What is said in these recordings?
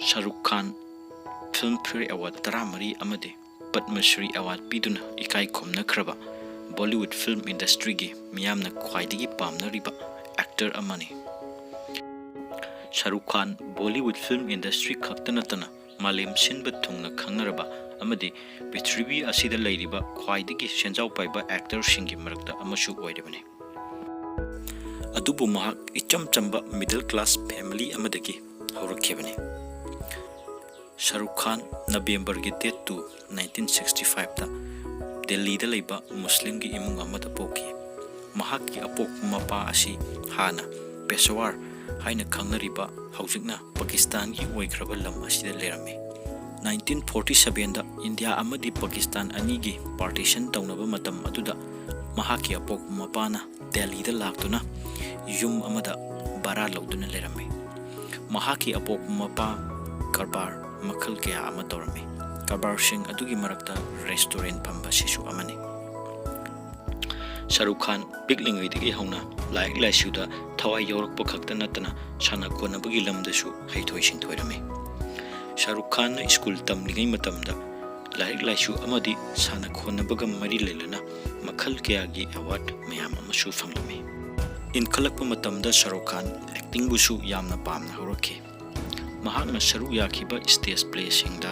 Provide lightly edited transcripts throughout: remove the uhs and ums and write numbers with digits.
Shahrukh Khan film fare award 13 अमदे Padma Shri award पीदुना इकाई खोमनख्रबा बॉलीवुड फिल्म इंडस्ट्री की मियामना ख्वाइदगी पामनरिबा एक्टर अमनी। शाहरुख खान बॉलीवुड फिल्म इंडस्ट्री खक्त नतना मालेम सिनब थुंगना खंगनरबा अमदि पृथ्वी असिदा लैरिबा ख्वाइदगी सेंजाव पाइबा एक्टर सिंगी मरक्ता अमसु ओइरबने। अदुबु महाक इचम चंबा मिडिल क्लास फैमिली अमदगी हौरखेबने। शाहरुख खान नवंबर की डेट 2 1965 ता दिल्ली दा लैबा मुस्लिम की इमुंग अमदा पोकी। महाक की अपोक मपा असी हाना पेशवार हाइना खंगनरिबा हौजिकना पाकिस्तान की ओइख्रबा लम असिदा लेरमे। 1947 दा इंडिया अमदी पाकिस्तान अनी की पार्टीशन तौनबा मतम अदुदा महाक की अपोक मपाना दिल्ली दा लाक्तुना युम अमदा बारा लौदुना लेरमे। महाक की अपोक मपा कारबार मखल कया अमा तौरमे। कारबार सिंह अदुगी मरक्ता रेस्टोरेंट फंबा सिसु अमने। शाहरुख खान पिकलिंगैदगी हौना लाइक लाइसुदा थवाई यौरकपा खक्ता नतना साना खोनबगी लमदसु हैथोय सिंथोयरमे। शाहरुख खान स्कूल तमलिंगै मतमदा लाइक लाइसु अमदी साना खोनबगा मरी लेलना मखल कयागी अवार्ड मयाम अमसु फंगलमे। इनखलकपा मतमदा शाहरुख खान एक्टिंग बुसु यामना पामना हौरखे। महाकना सरू याखिबा स्टेज प्ले सिंगदा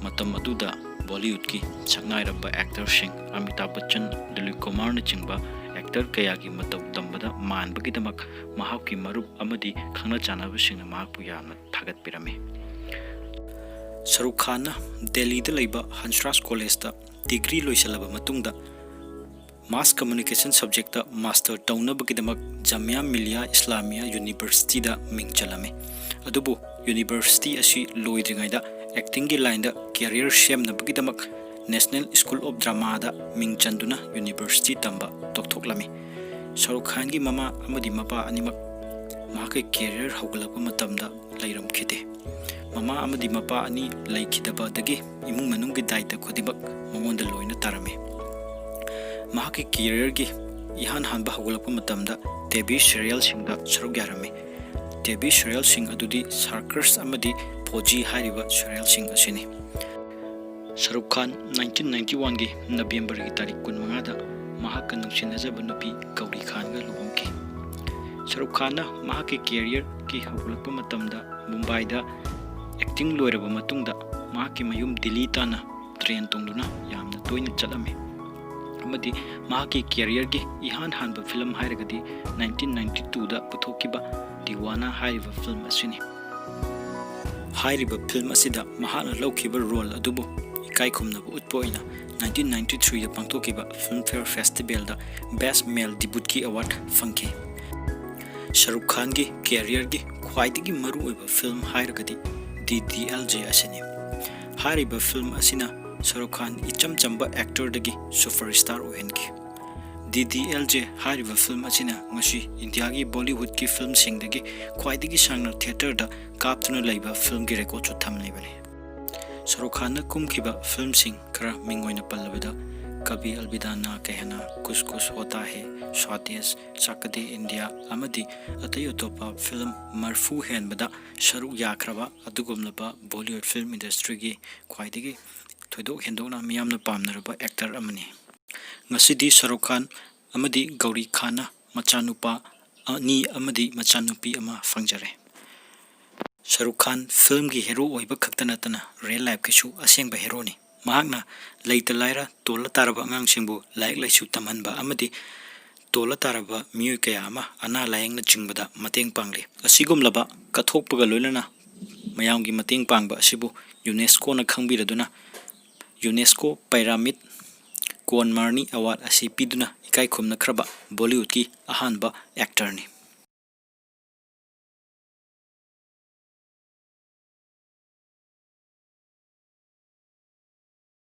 मतम अदुदा बॉलीवुड की सकनाइरबा एक्टर सिंह अमिताभ बच्चन, दिलीप कुमार न चिंबा एक्टर कया की मतौ तंबदा मानबगिदमक महाक की मरुप अमदी खंगना चानाबा सिंह महाकपु यामना थागतपिरमे। शाहरुख खान दिल्ली दा लैबा हंसराज कॉलेज दा डिग्री लोइसलबा मतुंगदा मास कम्युनिकेशन सब्जेक्ट मास्टर तौनबगिदमक जामिया मिलिया इस्लामिया यूनिवर्सिटी दा मिंग चलमे। अदुबु यूनिवर्सिटी असी लोइद्रिङैदा एक्टिंग की लाइन दा कैरियर सेमनबगिदमक नेशनल स्कूल ऑफ ड्रामा दा मिंग चंदुना यूनिवर्सिटी तंबा तोक्थोक्लमे। शाहरुख खान की ममा अमदी मपा अनिमक महाके कैरियर हौगलपा मतमदा लैरमखिदे। ममा अमदी मपा अनि लैखिदबदगी इमुंग मनुंग की दायित्व खुदिमक मगोंदा लोइना तारमे। महाके कैरियर की इहान हानबा हौगलपा मतमदा टीवी सीरियल सिंगदा सरुक यारमे। टीवी सीरियल सिंग अदुदी सर्कस अमदी फौजी हारिबा सीरियल सिंग असिनी। शाहरुख खान 1991 की नवंबर की तारीख 15 दा महाक नुसिनजबा नुपी गौरी खान गा लुहोंकी। शाहरुख खान महाके कैरियर की हौगलपा मतमदा मुंबई दा एक्टिंग लोइरबा मतुंगदा महाके मयुम दिल्ली ताना ट्रेन तोंदुना यामना तोइना चलमे। अमदी महाके कैरियर की इहान हानबा फिल्म हाइरगदी 1992 दा पुथोकिबा दीवाना हाइरिबा फिल्म असिनी। हाइरिबा फिल्म असिदा महाना लौखिबा रोल अदुबु इकाई खुमनबा उत्पोइना 1993 दा पांगथोकिबा फिल्म फेयर फेस्टिवल दा बेस्ट मेल डेब्यूट की अवार्ड फंखे। शाहरुख खान की कैरियर की ख्वाइदगी मरुओइबा फिल्म हाइरगदी DDLJ असिनी। हाइरिबा फिल्म असिना शाहरुख खान इचम चंबा एक्टर दगी सुपरस्टार ओहेनकी। DDLJ हाइरिबा फिल्म असिना ngasi इंडिया की बॉलीवुड की फिल्म सिंगदगी ख्वाइदगी सांगना थिएटर दा कापतुना लैबा फिल्म की रिकॉर्ड सु थमलेबने। शाहरुख खान ना कुमखिबा फिल्म सिंग खरा मिंगोइना पल्लबदा कभी अलविदा ना कहना, कुछ कुछ होता है, स्वादेश, चाकदे इंडिया अमदी अतई अतोपा फिल्म मरफू हेनबदा सरुक याख्रबा अदुगुमलबा बॉलीवुड फिल्म इंडस्ट्री की ख्वाइदगी थोइदोक हेंदोकना मियामना पामनरबा एक्टर अमनी। ngasi शाहरुख खान अमदी गौरी खान मचानुपा अनि अमदी मचानुपी अमा फंगजरे। शाहरुख खान फिल्म की हीरो ओइबा खक्ता नतना रियल लाइफ किसु असेंगबा हीरोनी। महाकना लैता लाइरा तोला तारबा अंगांगसिंबु लाइक लाइसु तमहनबा अमदी तोला तारबा मियोय कया अमा अना लायंगना चिंगबदा मतेंग पांगले। असिगुमलबा कथोकपगा लोइलना मयामगी मतेंग पांगबा असिबु यूनेस्को ना खंगबिरदुना यूनेस्को पिरामिड कोनमार्नी अवार्ड असी पीदुना इकाई खुमनख्रबा बॉलीवुड की अहानबा एक्टर ने।